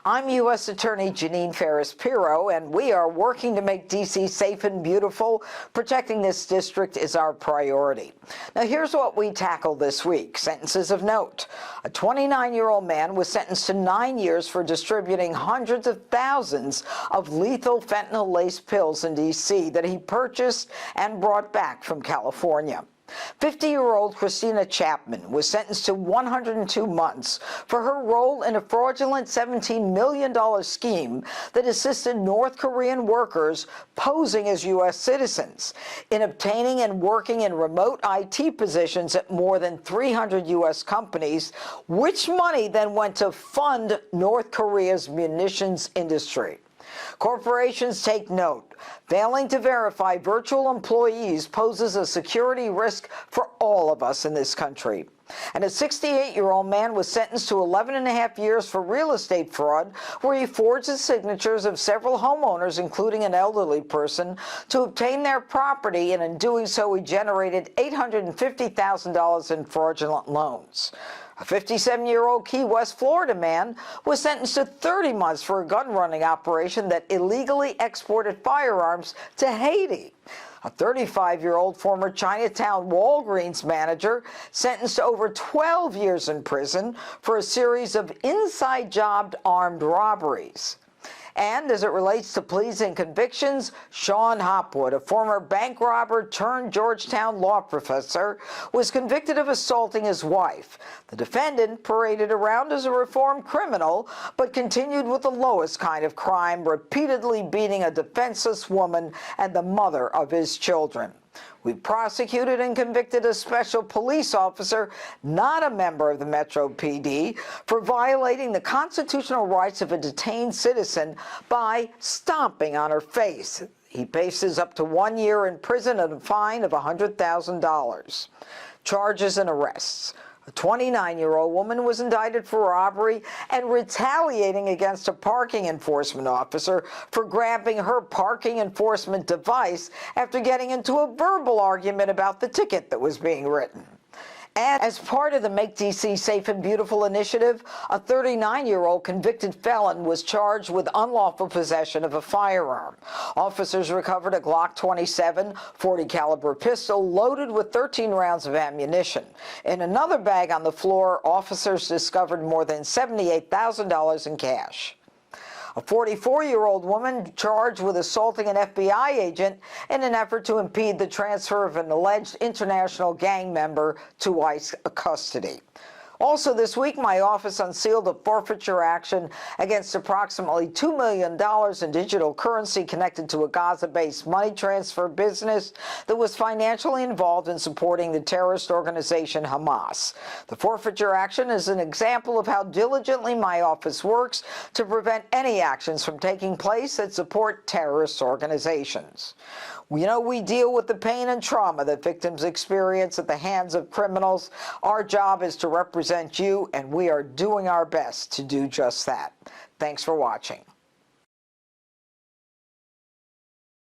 I'm U.S. Attorney Janine Ferris-Pirro, and we are working to make D.C. safe and beautiful. Protecting this district is our priority. Now, here's what we tackled this week. Sentences of note. A 29-year-old man was sentenced to 9 years for distributing hundreds of thousands of lethal fentanyl-laced pills in D.C. that he purchased and brought back from California. 50-year-old Christina Chapman was sentenced to 102 months for her role in a fraudulent $17 million scheme that assisted North Korean workers posing as U.S. citizens in obtaining and working in remote IT positions at more than 300 U.S. companies, which money then went to fund North Korea's munitions industry. Corporations take note. Failing to verify virtual employees poses a security risk for all of us in this country. And a 68-year-old man was sentenced to 11.5 years for real estate fraud, where he forged the signatures of several homeowners, including an elderly person, to obtain their property, and in doing so he generated $850,000 in fraudulent loans. A 57-year-old Key West, Florida man was sentenced to 30 months for a gun-running operation that illegally exported firearms to Haiti. A 35-year-old former Chinatown Walgreens manager sentenced to over 12 years in prison for a series of inside-job armed robberies. And as it relates to pleas and convictions, Sean Hopwood, a former bank robber turned Georgetown law professor, was convicted of assaulting his wife. The defendant paraded around as a reformed criminal, but continued with the lowest kind of crime, repeatedly beating a defenseless woman and the mother of his children. We prosecuted and convicted a special police officer, not a member of the Metro PD, for violating the constitutional rights of a detained citizen by stomping on her face. He faces up to 1 year in prison and a fine of $100,000. Charges and arrests. A 29-year-old woman was indicted for robbery and retaliating against a parking enforcement officer for grabbing her parking enforcement device after getting into a verbal argument about the ticket that was being written. And as part of the Make D.C. Safe and Beautiful initiative, a 39-year-old convicted felon was charged with unlawful possession of a firearm. Officers recovered a Glock 27 .40 caliber pistol loaded with 13 rounds of ammunition. In another bag on the floor, officers discovered more than $78,000 in cash. A 44-year-old woman charged with assaulting an FBI agent in an effort to impede the transfer of an alleged international gang member to ICE custody. Also this week, my office unsealed a forfeiture action against approximately $2 million in digital currency connected to a Gaza-based money transfer business that was financially involved in supporting the terrorist organization Hamas. The forfeiture action is an example of how diligently my office works to prevent any actions from taking place that support terrorist organizations. We deal with the pain and trauma that victims experience at the hands of criminals. Our job is to represent you, and we are doing our best to do just that. Thanks for watching.